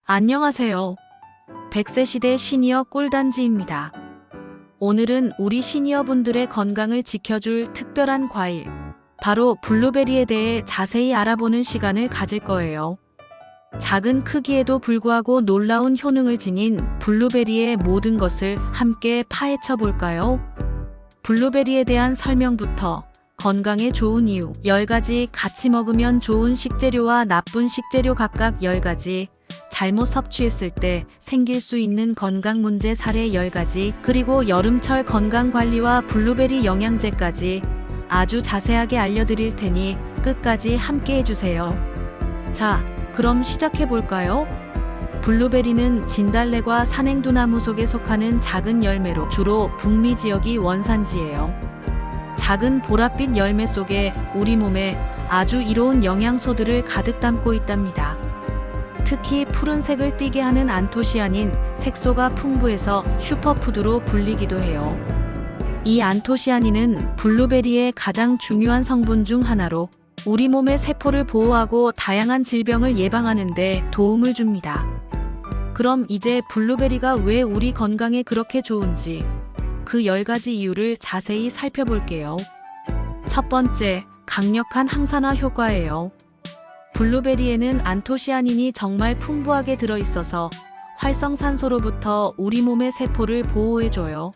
안녕하세요. 100세 시대 시니어 꿀단지입니다. 오늘은 우리 시니어분들의 건강을 지켜줄 특별한 과일, 바로 블루베리에 대해 자세히 알아보는 시간을 가질 거예요. 작은 크기에도 불구하고 놀라운 효능을 지닌 블루베리의 모든 것을 함께 파헤쳐 볼까요? 블루베리에 대한 설명부터 건강에 좋은 이유 10가지, 같이 먹으면 좋은 식재료와 나쁜 식재료 각각 10가지, 잘못 섭취했을 때 생길 수 있는 건강 문제 사례 10가지, 그리고 여름철 건강관리와 블루베리 영양제까지 아주 자세하게 알려드릴 테니 끝까지 함께 해주세요. 자, 그럼 시작해볼까요? 블루베리는 진달래과 산행두나무 속에 속하는 작은 열매로 주로 북미 지역이 원산지예요. 작은 보랏빛 열매 속에 우리 몸에 아주 이로운 영양소들을 가득 담고 있답니다. 특히 푸른색을 띠게 하는 안토시아닌 색소가 풍부해서 슈퍼푸드로 불리기도 해요. 이 안토시아닌은 블루베리의 가장 중요한 성분 중 하나로 우리 몸의 세포를 보호하고 다양한 질병을 예방하는 데 도움을 줍니다. 그럼 이제 블루베리가 왜 우리 건강에 그렇게 좋은지 그 10가지 이유를 자세히 살펴볼게요. 첫 번째, 강력한 항산화 효과예요. 블루베리에는 안토시아닌이 정말 풍부하게 들어있어서 활성산소로부터 우리 몸의 세포를 보호해줘요.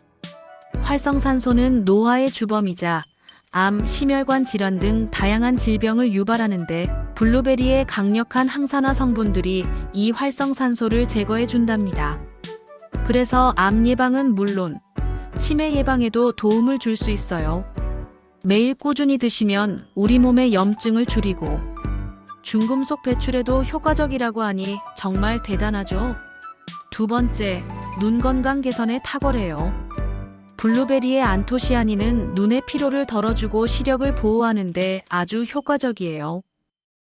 활성산소는 노화의 주범이자 암, 심혈관 질환 등 다양한 질병을 유발하는데 블루베리의 강력한 항산화 성분들이 이 활성산소를 제거해준답니다. 그래서 암 예방은 물론 치매 예방에도 도움을 줄 수 있어요. 매일 꾸준히 드시면 우리 몸의 염증을 줄이고 중금속 배출에도 효과적이라고 하니 정말 대단하죠? 두 번째, 눈 건강 개선에 탁월해요. 블루베리의 안토시아닌은 눈의 피로를 덜어주고 시력을 보호하는 데 아주 효과적이에요.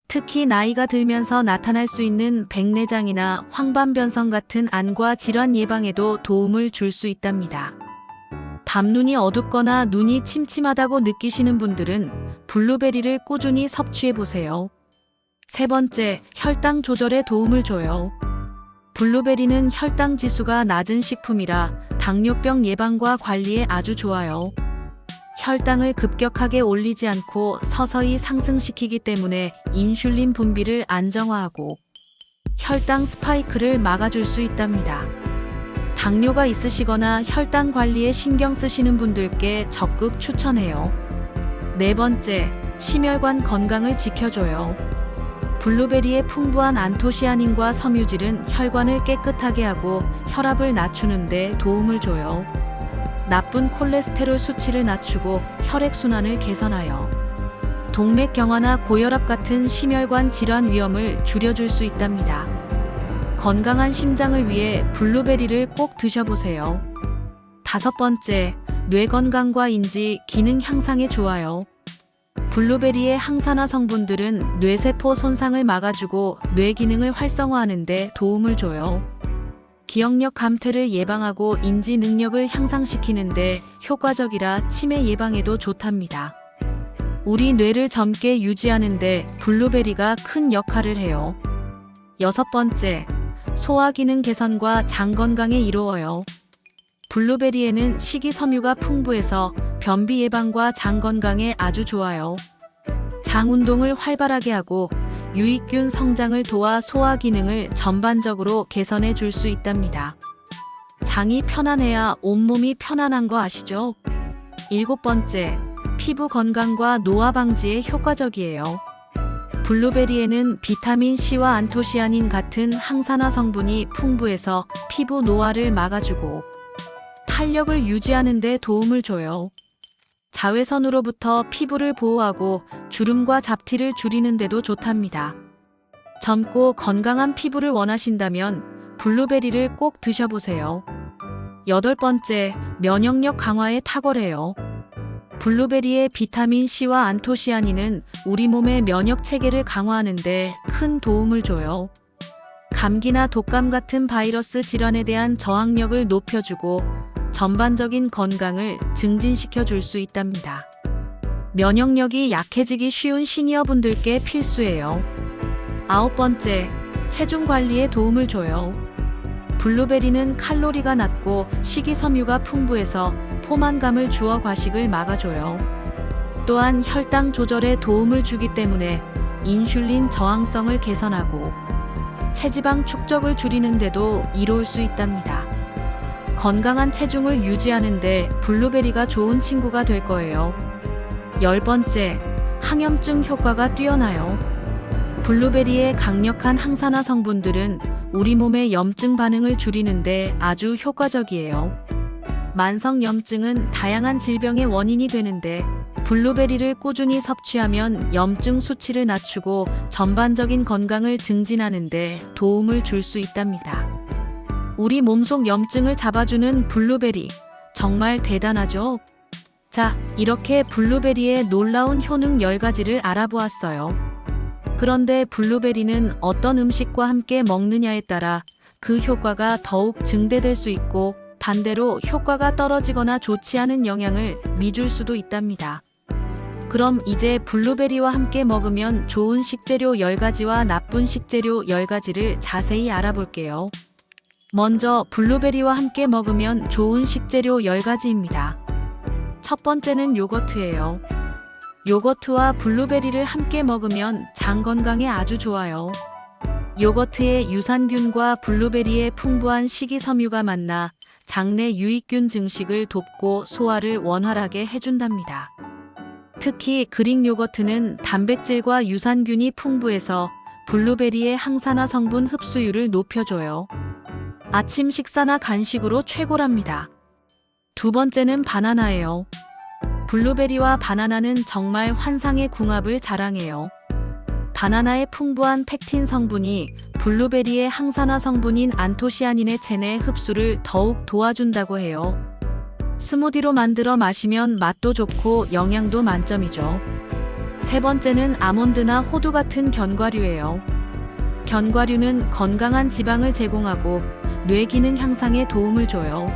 특히 나이가 들면서 나타날 수 있는 백내장이나 황반변성 같은 안과 질환 예방에도 도움을 줄 수 있답니다. 밤눈이 어둡거나 눈이 침침하다고 느끼시는 분들은 블루베리를 꾸준히 섭취해보세요. 세 번째, 혈당 조절에 도움을 줘요. 블루베리는 혈당 지수가 낮은 식품이라 당뇨병 예방과 관리에 아주 좋아요. 혈당을 급격하게 올리지 않고 서서히 상승시키기 때문에 인슐린 분비를 안정화하고 혈당 스파이크를 막아줄 수 있답니다. 당뇨가 있으시거나 혈당 관리에 신경 쓰시는 분들께 적극 추천해요. 네 번째, 심혈관 건강을 지켜줘요. 블루베리의 풍부한 안토시아닌과 섬유질은 혈관을 깨끗하게 하고 혈압을 낮추는 데 도움을 줘요. 나쁜 콜레스테롤 수치를 낮추고 혈액순환을 개선하여 동맥경화나 고혈압 같은 심혈관 질환 위험을 줄여줄 수 있답니다. 건강한 심장을 위해 블루베리를 꼭 드셔보세요. 다섯 번째, 뇌 건강과 인지 기능 향상에 좋아요. 블루베리의 항산화 성분들은 뇌세포 손상을 막아주고 뇌 기능을 활성화하는 데 도움을 줘요. 기억력 감퇴를 예방하고 인지 능력을 향상시키는 데 효과적이라 치매 예방에도 좋답니다. 우리 뇌를 젊게 유지하는 데 블루베리가 큰 역할을 해요. 여섯 번째, 소화 기능 개선과 장 건강에 이로워요. 블루베리에는 식이섬유가 풍부해서 변비 예방과 장 건강에 아주 좋아요. 장 운동을 활발하게 하고 유익균 성장을 도와 소화 기능을 전반적으로 개선해 줄 수 있답니다. 장이 편안해야 온몸이 편안한 거 아시죠? 일곱 번째, 피부 건강과 노화 방지에 효과적이에요. 블루베리에는 비타민 C와 안토시아닌 같은 항산화 성분이 풍부해서 피부 노화를 막아주고 탄력을 유지하는 데 도움을 줘요. 자외선으로부터 피부를 보호하고 주름과 잡티를 줄이는 데도 좋답니다. 젊고 건강한 피부를 원하신다면 블루베리를 꼭 드셔보세요. 여덟 번째, 면역력 강화에 탁월해요. 블루베리의 비타민 C와 안토시아닌은 우리 몸의 면역 체계를 강화하는 데 큰 도움을 줘요. 감기나 독감 같은 바이러스 질환에 대한 저항력을 높여주고 전반적인 건강을 증진시켜 줄 수 있답니다. 면역력이 약해지기 쉬운 시니어분들께 필수예요. 아홉 번째, 체중 관리에 도움을 줘요. 블루베리는 칼로리가 낮고 식이섬유가 풍부해서 포만감을 주어 과식을 막아줘요. 또한 혈당 조절에 도움을 주기 때문에 인슐린 저항성을 개선하고 체지방 축적을 줄이는 데도 이로울 수 있답니다. 건강한 체중을 유지하는데 블루베리가 좋은 친구가 될 거예요. 10번째, 항염증 효과가 뛰어나요. 블루베리의 강력한 항산화 성분들은 우리 몸의 염증 반응을 줄이는데 아주 효과적이에요. 만성 염증은 다양한 질병의 원인이 되는데 블루베리를 꾸준히 섭취하면 염증 수치를 낮추고 전반적인 건강을 증진하는데 도움을 줄 수 있답니다. 우리 몸속 염증을 잡아주는 블루베리, 정말 대단하죠? 자, 이렇게 블루베리의 놀라운 효능 10가지를 알아보았어요. 그런데 블루베리는 어떤 음식과 함께 먹느냐에 따라 그 효과가 더욱 증대될 수 있고 반대로 효과가 떨어지거나 좋지 않은 영향을 미줄 수도 있답니다. 그럼 이제 블루베리와 함께 먹으면 좋은 식재료 10가지와 나쁜 식재료 10가지를 자세히 알아볼게요. 먼저 블루베리와 함께 먹으면 좋은 식재료 10가지입니다. 첫 번째는 요거트예요. 요거트와 블루베리를 함께 먹으면 장 건강에 아주 좋아요. 요거트의 유산균과 블루베리의 풍부한 식이섬유가 만나 장내 유익균 증식을 돕고 소화를 원활하게 해준답니다. 특히 그릭 요거트는 단백질과 유산균이 풍부해서 블루베리의 항산화 성분 흡수율을 높여줘요. 아침 식사나 간식으로 최고랍니다. 두 번째는 바나나예요. 블루베리와 바나나는 정말 환상의 궁합을 자랑해요. 바나나의 풍부한 펙틴 성분이 블루베리의 항산화 성분인 안토시아닌의 체내 흡수를 더욱 도와준다고 해요. 스무디로 만들어 마시면 맛도 좋고 영양도 만점이죠. 세 번째는 아몬드나 호두 같은 견과류예요. 견과류는 건강한 지방을 제공하고 뇌 기능 향상에 도움을 줘요.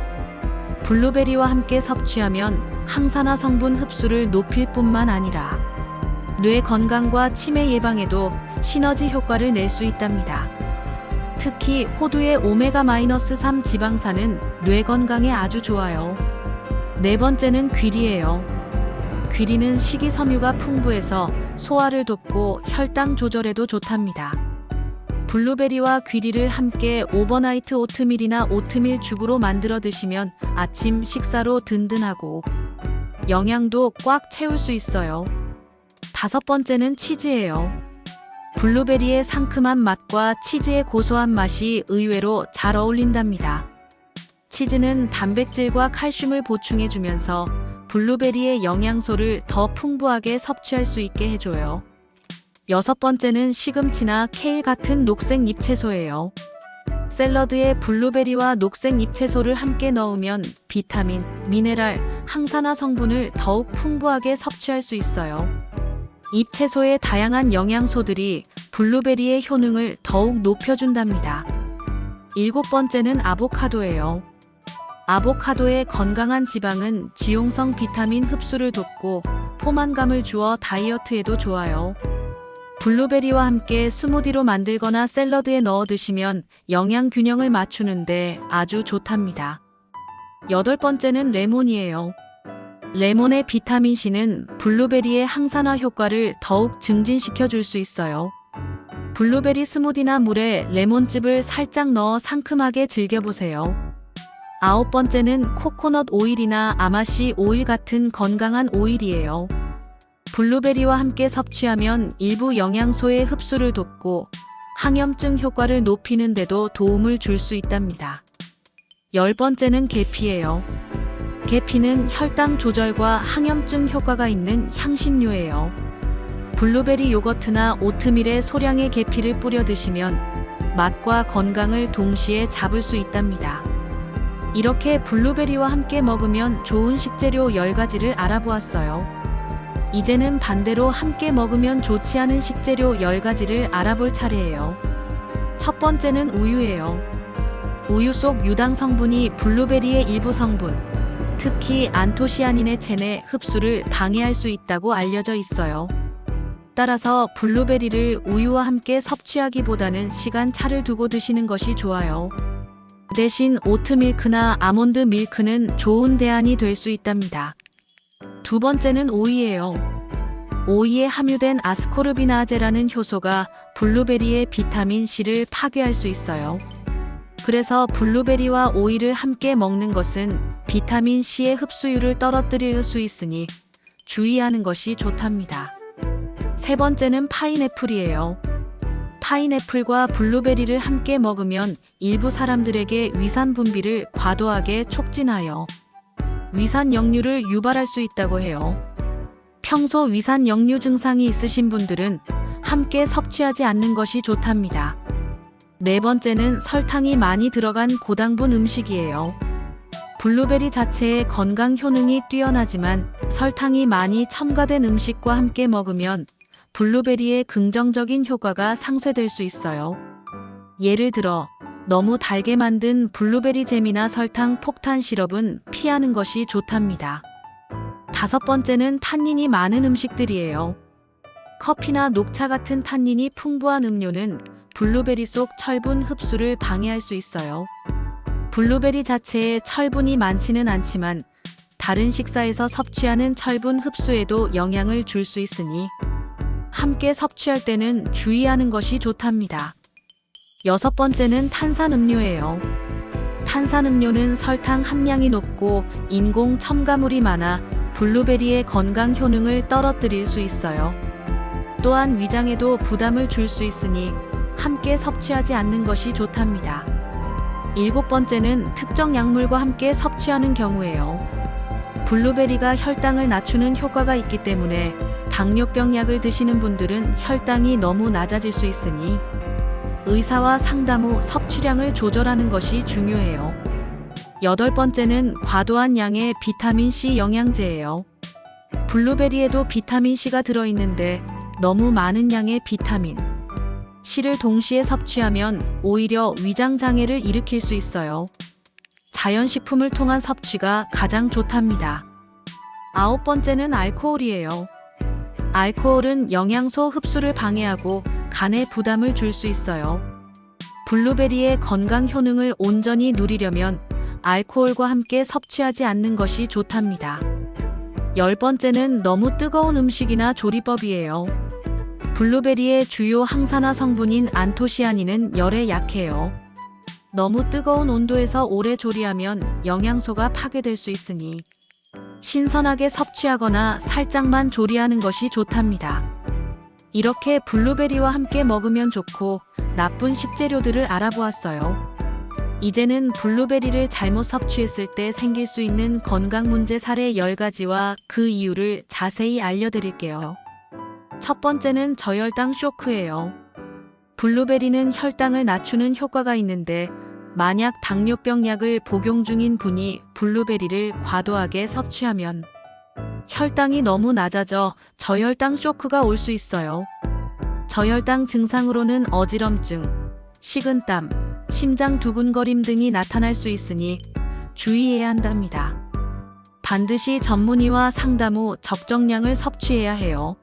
블루베리와 함께 섭취하면 항산화 성분 흡수를 높일 뿐만 아니라 뇌 건강과 치매 예방에도 시너지 효과를 낼 수 있답니다. 특히 호두의 오메가-3 지방산은 뇌 건강에 아주 좋아요. 네 번째는 귀리예요. 귀리는 식이섬유가 풍부해서 소화를 돕고 혈당 조절에도 좋답니다. 블루베리와 귀리를 함께 오버나이트 오트밀이나 오트밀 죽으로 만들어 드시면 아침 식사로 든든하고 영양도 꽉 채울 수 있어요. 다섯 번째는 치즈예요. 블루베리의 상큼한 맛과 치즈의 고소한 맛이 의외로 잘 어울린답니다. 치즈는 단백질과 칼슘을 보충해주면서 블루베리의 영양소를 더 풍부하게 섭취할 수 있게 해줘요. 여섯 번째는 시금치나 케일 같은 녹색 잎채소예요. 샐러드에 블루베리와 녹색 잎채소를 함께 넣으면 비타민, 미네랄, 항산화 성분을 더욱 풍부하게 섭취할 수 있어요. 잎채소의 다양한 영양소들이 블루베리의 효능을 더욱 높여준답니다. 일곱 번째는 아보카도예요. 아보카도의 건강한 지방은 지용성 비타민 흡수를 돕고 포만감을 주어 다이어트에도 좋아요. 블루베리와 함께 스무디로 만들거나 샐러드에 넣어 드시면 영양 균형을 맞추는데 아주 좋답니다. 여덟 번째는 레몬이에요. 레몬의 비타민C는 블루베리의 항산화 효과를 더욱 증진시켜 줄 수 있어요. 블루베리 스무디나 물에 레몬즙을 살짝 넣어 상큼하게 즐겨보세요. 아홉 번째는 코코넛 오일이나 아마씨 오일 같은 건강한 오일이에요. 블루베리와 함께 섭취하면 일부 영양소의 흡수를 돕고 항염증 효과를 높이는 데도 도움을 줄 수 있답니다. 열 번째는 계피예요. 계피는 혈당 조절과 항염증 효과가 있는 향신료예요. 블루베리 요거트나 오트밀에 소량의 계피를 뿌려 드시면 맛과 건강을 동시에 잡을 수 있답니다. 이렇게 블루베리와 함께 먹으면 좋은 식재료 10가지를 알아보았어요. 이제는 반대로 함께 먹으면 좋지 않은 식재료 10가지를 알아볼 차례예요. 첫 번째는 우유예요. 우유 속 유당 성분이 블루베리의 일부 성분, 특히 안토시아닌의 체내 흡수를 방해할 수 있다고 알려져 있어요. 따라서 블루베리를 우유와 함께 섭취하기보다는 시간차를 두고 드시는 것이 좋아요. 대신 오트밀크나 아몬드 밀크는 좋은 대안이 될 수 있답니다. 두 번째는 오이예요. 오이에 함유된 아스코르비나아제라는 효소가 블루베리의 비타민 C를 파괴할 수 있어요. 그래서 블루베리와 오이를 함께 먹는 것은 비타민 C의 흡수율을 떨어뜨릴 수 있으니 주의하는 것이 좋답니다. 세 번째는 파인애플이에요. 파인애플과 블루베리를 함께 먹으면 일부 사람들에게 위산 분비를 과도하게 촉진하여 위산 역류를 유발할 수 있다고 해요. 평소 위산 역류 증상이 있으신 분들은 함께 섭취하지 않는 것이 좋답니다. 네 번째는 설탕이 많이 들어간 고당분 음식이에요. 블루베리 자체의 건강 효능이 뛰어나지만 설탕이 많이 첨가된 음식과 함께 먹으면 블루베리의 긍정적인 효과가 상쇄될 수 있어요. 예를 들어 너무 달게 만든 블루베리 잼이나 설탕 폭탄 시럽은 피하는 것이 좋답니다. 다섯 번째는 탄닌이 많은 음식들이에요. 커피나 녹차 같은 탄닌이 풍부한 음료는 블루베리 속 철분 흡수를 방해할 수 있어요. 블루베리 자체에 철분이 많지는 않지만 다른 식사에서 섭취하는 철분 흡수에도 영향을 줄 수 있으니 함께 섭취할 때는 주의하는 것이 좋답니다. 여섯 번째는 탄산음료예요. 탄산음료는 설탕 함량이 높고 인공 첨가물이 많아 블루베리의 건강 효능을 떨어뜨릴 수 있어요. 또한 위장에도 부담을 줄 수 있으니 함께 섭취하지 않는 것이 좋답니다. 일곱 번째는 특정 약물과 함께 섭취하는 경우예요. 블루베리가 혈당을 낮추는 효과가 있기 때문에 당뇨병 약을 드시는 분들은 혈당이 너무 낮아질 수 있으니 의사와 상담 후 섭취량을 조절하는 것이 중요해요. 여덟 번째는 과도한 양의 비타민C 영양제예요. 블루베리에도 비타민C가 들어있는데 너무 많은 양의 비타민 C를 동시에 섭취하면 오히려 위장장애를 일으킬 수 있어요. 자연식품을 통한 섭취가 가장 좋답니다. 아홉 번째는 알코올이에요. 알코올은 영양소 흡수를 방해하고 간에 부담을 줄 수 있어요. 블루베리의 건강 효능을 온전히 누리려면 알코올과 함께 섭취하지 않는 것이 좋답니다. 열 번째는 너무 뜨거운 음식이나 조리법이에요. 블루베리의 주요 항산화 성분인 안토시아닌은 열에 약해요. 너무 뜨거운 온도에서 오래 조리하면 영양소가 파괴될 수 있으니 신선하게 섭취하거나 살짝만 조리하는 것이 좋답니다. 이렇게 블루베리와 함께 먹으면 좋고 나쁜 식재료들을 알아보았어요. 이제는 블루베리를 잘못 섭취했을 때 생길 수 있는 건강 문제 사례 10가지와 그 이유를 자세히 알려드릴게요. 첫 번째는 저혈당 쇼크예요. 블루베리는 혈당을 낮추는 효과가 있는데 만약 당뇨병 약을 복용 중인 분이 블루베리를 과도하게 섭취하면 혈당이 너무 낮아져 저혈당 쇼크가 올 수 있어요. 저혈당 증상으로는 어지럼증, 식은땀, 심장 두근거림 등이 나타날 수 있으니 주의해야 한답니다. 반드시 전문의와 상담 후 적정량을 섭취해야 해요.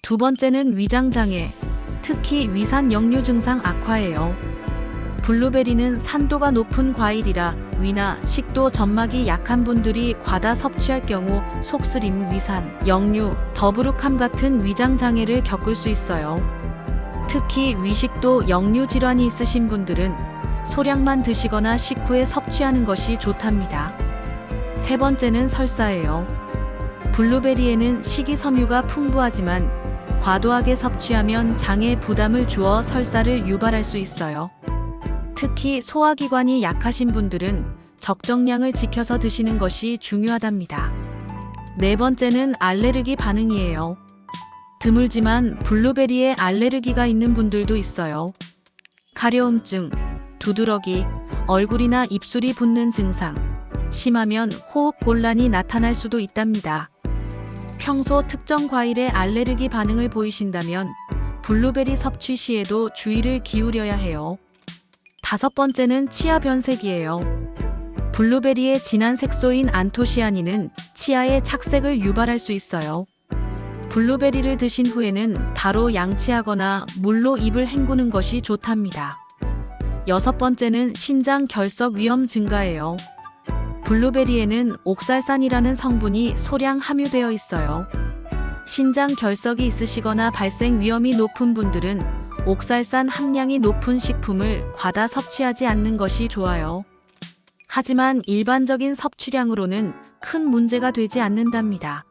두 번째는 위장장애, 특히 위산 역류 증상 악화예요. 블루베리는 산도가 높은 과일이라 위나 식도 점막이 약한 분들이 과다 섭취할 경우 속쓰림, 위산, 역류, 더부룩함 같은 위장장애를 겪을 수 있어요. 특히 위식도 역류 질환이 있으신 분들은 소량만 드시거나 식후에 섭취하는 것이 좋답니다. 세 번째는 설사예요. 블루베리에는 식이섬유가 풍부하지만 과도하게 섭취하면 장에 부담을 주어 설사를 유발할 수 있어요. 특히 소화기관이 약하신 분들은 적정량을 지켜서 드시는 것이 중요하답니다. 네 번째는 알레르기 반응이에요. 드물지만 블루베리에 알레르기가 있는 분들도 있어요. 가려움증, 두드러기, 얼굴이나 입술이 붓는 증상, 심하면 호흡 곤란이 나타날 수도 있답니다. 평소 특정 과일에 알레르기 반응을 보이신다면 블루베리 섭취 시에도 주의를 기울여야 해요. 다섯 번째는 치아 변색이에요. 블루베리의 진한 색소인 안토시아닌은 치아의 착색을 유발할 수 있어요. 블루베리를 드신 후에는 바로 양치하거나 물로 입을 헹구는 것이 좋답니다. 6번째는 신장 결석 위험 증가예요. 블루베리에는 옥살산이라는 성분이 소량 함유되어 있어요. 신장 결석이 있으시거나 발생 위험이 높은 분들은 옥살산 함량이 높은 식품을 과다 섭취하지 않는 것이 좋아요. 하지만 일반적인 섭취량으로는 큰 문제가 되지 않는답니다.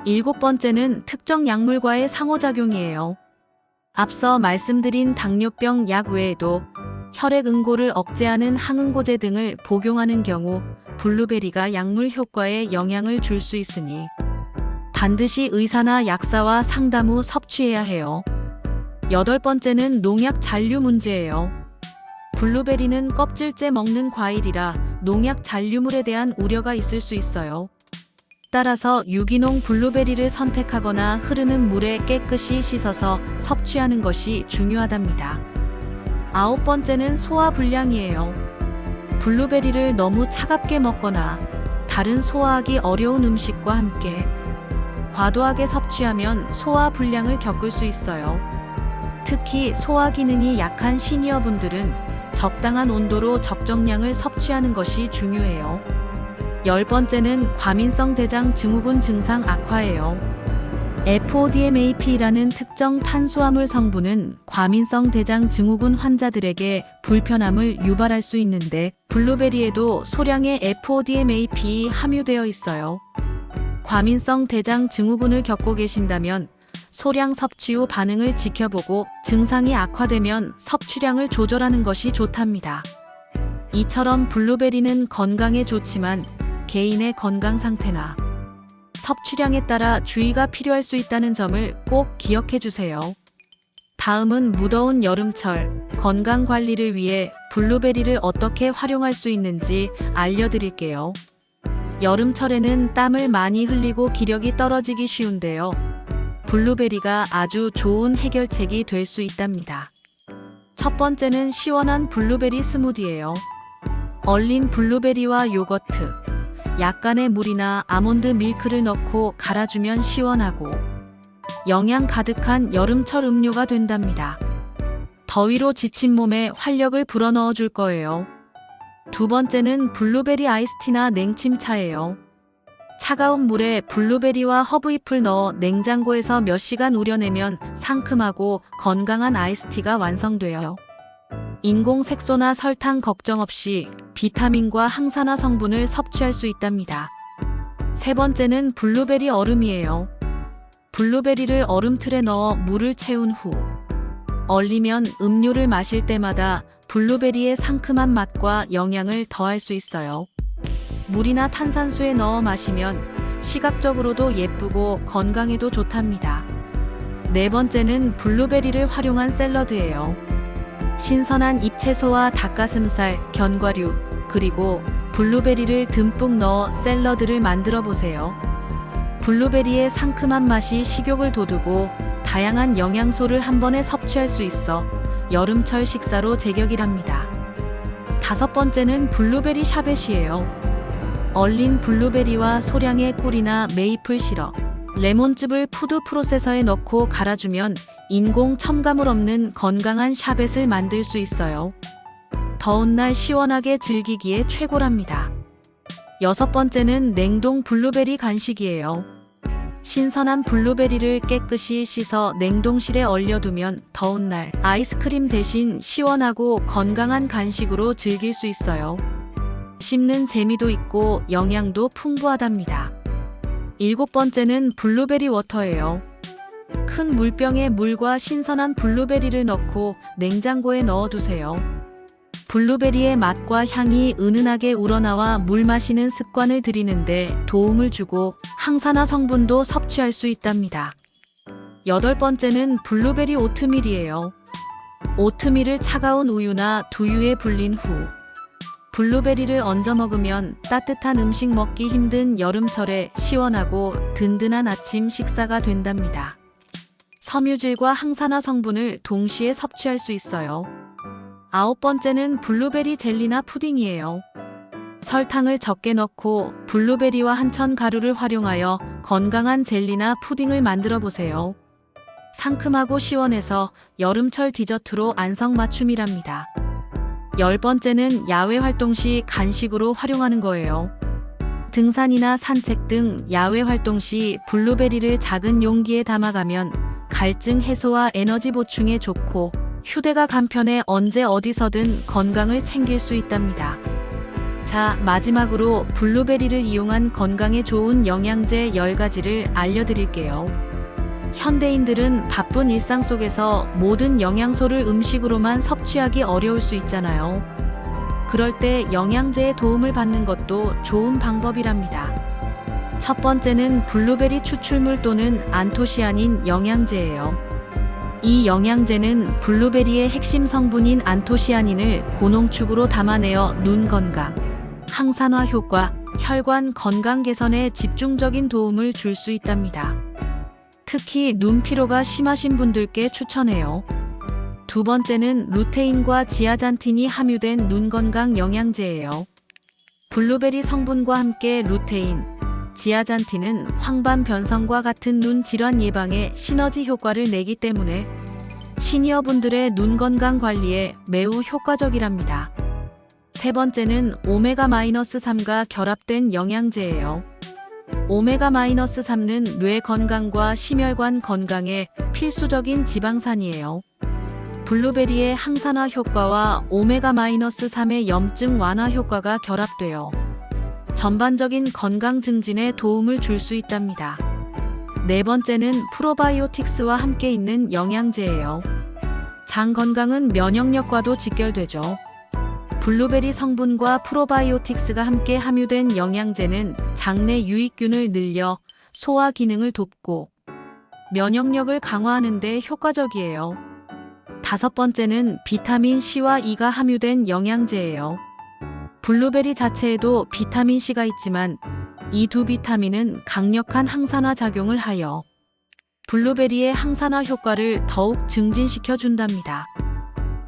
7번째는 특정 약물과의 상호작용이에요. 앞서 말씀드린 당뇨병 약 외에도 혈액 응고를 억제하는 항응고제 등을 복용하는 경우 블루베리가 약물 효과에 영향을 줄 수 있으니 반드시 의사나 약사와 상담 후 섭취해야 해요. 8번째는 농약 잔류 문제예요. 블루베리는 껍질째 먹는 과일이라 농약 잔류물에 대한 우려가 있을 수 있어요. 따라서 유기농 블루베리를 선택하거나 흐르는 물에 깨끗이 씻어서 섭취하는 것이 중요하답니다. 9번째는 소화불량이에요. 블루베리를 너무 차갑게 먹거나 다른 소화하기 어려운 음식과 함께 과도하게 섭취하면 소화불량을 겪을 수 있어요. 특히 소화 기능이 약한 시니어분들은 적당한 온도로 적정량을 섭취하는 것이 중요해요. 10번째는 과민성 대장 증후군 증상 악화예요. FODMAP라는 특정 탄수화물 성분은 과민성 대장 증후군 환자들에게 불편함을 유발할 수 있는데 블루베리에도 소량의 FODMAP 함유되어 있어요. 과민성 대장 증후군을 겪고 계신다면 소량 섭취 후 반응을 지켜보고 증상이 악화되면 섭취량을 조절하는 것이 좋답니다. 이처럼 블루베리는 건강에 좋지만 개인의 건강 상태나 섭취량에 따라 주의가 필요할 수 있다는 점을 꼭 기억해 주세요. 다음은 무더운 여름철 건강 관리를 위해 블루베리를 어떻게 활용할 수 있는지 알려드릴게요. 여름철에는 땀을 많이 흘리고 기력이 떨어지기 쉬운데요. 블루베리가 아주 좋은 해결책이 될 수 있답니다. 첫 번째는 시원한 블루베리 스무디예요. 얼린 블루베리와 요거트, 약간의 물이나 아몬드 밀크를 넣고 갈아주면 시원하고 영양 가득한 여름철 음료가 된답니다. 더위로 지친 몸에 활력을 불어넣어 줄 거예요. 두 번째는 블루베리 아이스티나 냉침차예요. 차가운 물에 블루베리와 허브잎을 넣어 냉장고에서 몇 시간 우려내면 상큼하고 건강한 아이스티가 완성돼요. 인공 색소나 설탕 걱정 없이 비타민과 항산화 성분을 섭취할 수 있답니다. 세 번째는 블루베리 얼음이에요. 블루베리를 얼음틀에 넣어 물을 채운 후 얼리면 음료를 마실 때마다 블루베리의 상큼한 맛과 영양을 더할 수 있어요. 물이나 탄산수에 넣어 마시면 시각적으로도 예쁘고 건강에도 좋답니다. 네 번째는 블루베리를 활용한 샐러드예요. 신선한 잎채소와 닭가슴살, 견과류, 그리고 블루베리를 듬뿍 넣어 샐러드를 만들어 보세요. 블루베리의 상큼한 맛이 식욕을 돋우고 다양한 영양소를 한 번에 섭취할 수 있어 여름철 식사로 제격이랍니다. 다섯 번째는 블루베리 샤벳이에요. 얼린 블루베리와 소량의 꿀이나 메이플 시럽, 레몬즙을 푸드 프로세서에 넣고 갈아주면 인공 첨가물 없는 건강한 샤벳을 만들 수 있어요. 더운 날 시원하게 즐기기에 최고랍니다. 여섯 번째는 냉동 블루베리 간식이에요. 신선한 블루베리를 깨끗이 씻어 냉동실에 얼려두면 더운 날 아이스크림 대신 시원하고 건강한 간식으로 즐길 수 있어요. 씹는 재미도 있고 영양도 풍부하답니다. 일곱 번째는 블루베리 워터예요. 큰 물병에 물과 신선한 블루베리를 넣고 냉장고에 넣어두세요. 블루베리의 맛과 향이 은은하게 우러나와 물 마시는 습관을 들이는데 도움을 주고 항산화 성분도 섭취할 수 있답니다. 여덟 번째는 블루베리 오트밀이에요. 오트밀을 차가운 우유나 두유에 불린 후 블루베리를 얹어 먹으면 따뜻한 음식 먹기 힘든 여름철에 시원하고 든든한 아침 식사가 된답니다. 섬유질과 항산화 성분을 동시에 섭취할 수 있어요. 아홉 번째는 블루베리 젤리나 푸딩이에요. 설탕을 적게 넣고 블루베리와 한천 가루를 활용하여 건강한 젤리나 푸딩을 만들어 보세요. 상큼하고 시원해서 여름철 디저트로 안성맞춤이랍니다. 10번째는 야외 활동 시 간식으로 활용하는 거예요. 등산이나 산책 등 야외 활동 시 블루베리를 작은 용기에 담아가면 갈증 해소와 에너지 보충에 좋고 휴대가 간편해 언제 어디서든 건강을 챙길 수 있답니다. 자, 마지막으로 블루베리를 이용한 건강에 좋은 영양제 10가지를 알려드릴게요. 현대인들은 바쁜 일상 속에서 모든 영양소를 음식으로만 섭취하기 어려울 수 있잖아요. 그럴 때 영양제의 도움을 받는 것도 좋은 방법이랍니다. 첫 번째는 블루베리 추출물 또는 안토시아닌 영양제예요. 이 영양제는 블루베리의 핵심 성분인 안토시아닌을 고농축으로 담아내어 눈 건강, 항산화 효과, 혈관 건강 개선에 집중적인 도움을 줄 수 있답니다. 특히 눈 피로가 심하신 분들께 추천해요. 두 번째는 루테인과 지아잔틴이 함유된 눈 건강 영양제예요. 블루베리 성분과 함께 루테인, 지아잔틴은 황반 변성과 같은 눈 질환 예방에 시너지 효과를 내기 때문에 시니어분들의 눈 건강 관리에 매우 효과적이랍니다. 세 번째는 오메가-3가 결합된 영양제예요. 오메가-3는 뇌 건강과 심혈관 건강에 필수적인 지방산이에요. 블루베리의 항산화 효과와 오메가-3의 염증 완화 효과가 결합되어 전반적인 건강 증진에 도움을 줄 수 있답니다. 네 번째는 프로바이오틱스와 함께 있는 영양제예요. 장 건강은 면역력과도 직결되죠. 블루베리 성분과 프로바이오틱스가 함께 함유된 영양제는 장내 유익균을 늘려 소화 기능을 돕고 면역력을 강화하는 데 효과적이에요. 다섯 번째는 비타민 C와 E가 함유된 영양제예요. 블루베리 자체에도 비타민 C가 있지만 이 두 비타민은 강력한 항산화 작용을 하여 블루베리의 항산화 효과를 더욱 증진시켜 준답니다.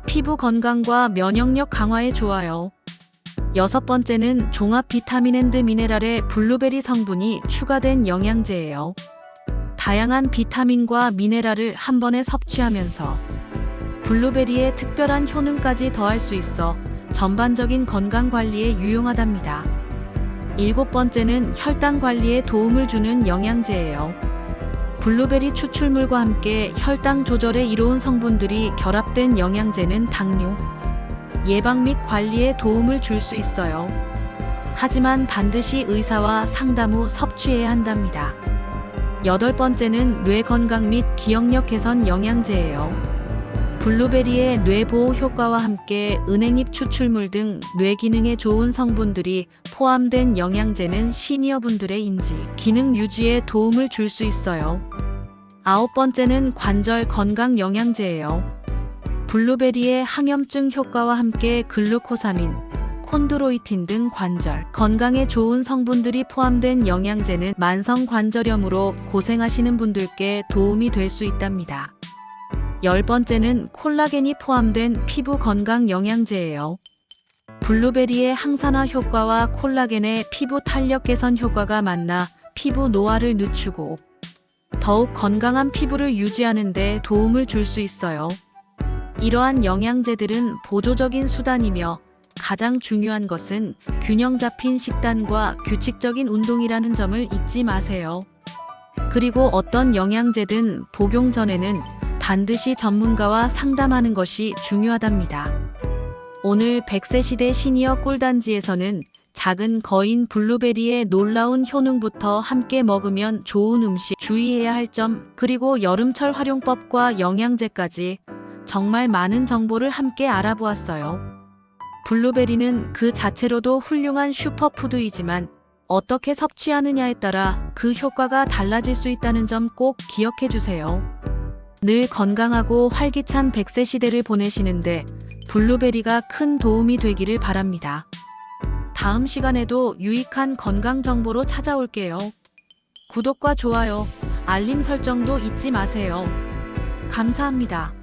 피부 건강과 면역력 강화에 좋아요. 여섯 번째는 종합 비타민 앤드 미네랄의 블루베리 성분이 추가된 영양제예요. 다양한 비타민과 미네랄을 한 번에 섭취하면서 블루베리의 특별한 효능까지 더할 수 있어 전반적인 건강 관리에 유용하답니다. 일곱 번째는 혈당 관리에 도움을 주는 영양제예요. 블루베리 추출물과 함께 혈당 조절에 이로운 성분들이 결합된 영양제는 당뇨 예방 및 관리에 도움을 줄 수 있어요. 하지만 반드시 의사와 상담 후 섭취해야 한답니다. 여덟 번째는 뇌 건강 및 기억력 개선 영양제예요. 블루베리의 뇌 보호 효과와 함께 은행잎 추출물 등 뇌 기능에 좋은 성분들이 포함된 영양제는 시니어분들의 인지, 기능 유지에 도움을 줄 수 있어요. 아홉 번째는 관절 건강 영양제예요. 블루베리의 항염증 효과와 함께 글루코사민, 콘드로이틴 등 관절 건강에 좋은 성분들이 포함된 영양제는 만성 관절염으로 고생하시는 분들께 도움이 될 수 있답니다. 열 번째는 콜라겐이 포함된 피부 건강 영양제예요. 블루베리의 항산화 효과와 콜라겐의 피부 탄력 개선 효과가 만나 피부 노화를 늦추고 더욱 건강한 피부를 유지하는 데 도움을 줄 수 있어요. 이러한 영양제들은 보조적인 수단이며 가장 중요한 것은 균형 잡힌 식단과 규칙적인 운동이라는 점을 잊지 마세요. 그리고 어떤 영양제든 복용 전에는 반드시 전문가와 상담하는 것이 중요하답니다. 오늘 100세 시대 시니어 꿀단지에서는 작은 거인 블루베리의 놀라운 효능부터 함께 먹으면 좋은 음식, 주의해야 할 점, 그리고 여름철 활용법과 영양제까지 정말 많은 정보를 함께 알아보았어요. 블루베리는 그 자체로도 훌륭한 슈퍼푸드이지만 어떻게 섭취하느냐에 따라 그 효과가 달라질 수 있다는 점 꼭 기억해 주세요. 늘 건강하고 활기찬 100세 시대를 보내시는데 블루베리가 큰 도움이 되기를 바랍니다. 다음 시간에도 유익한 건강 정보로 찾아올게요. 구독과 좋아요, 알림 설정도 잊지 마세요. 감사합니다.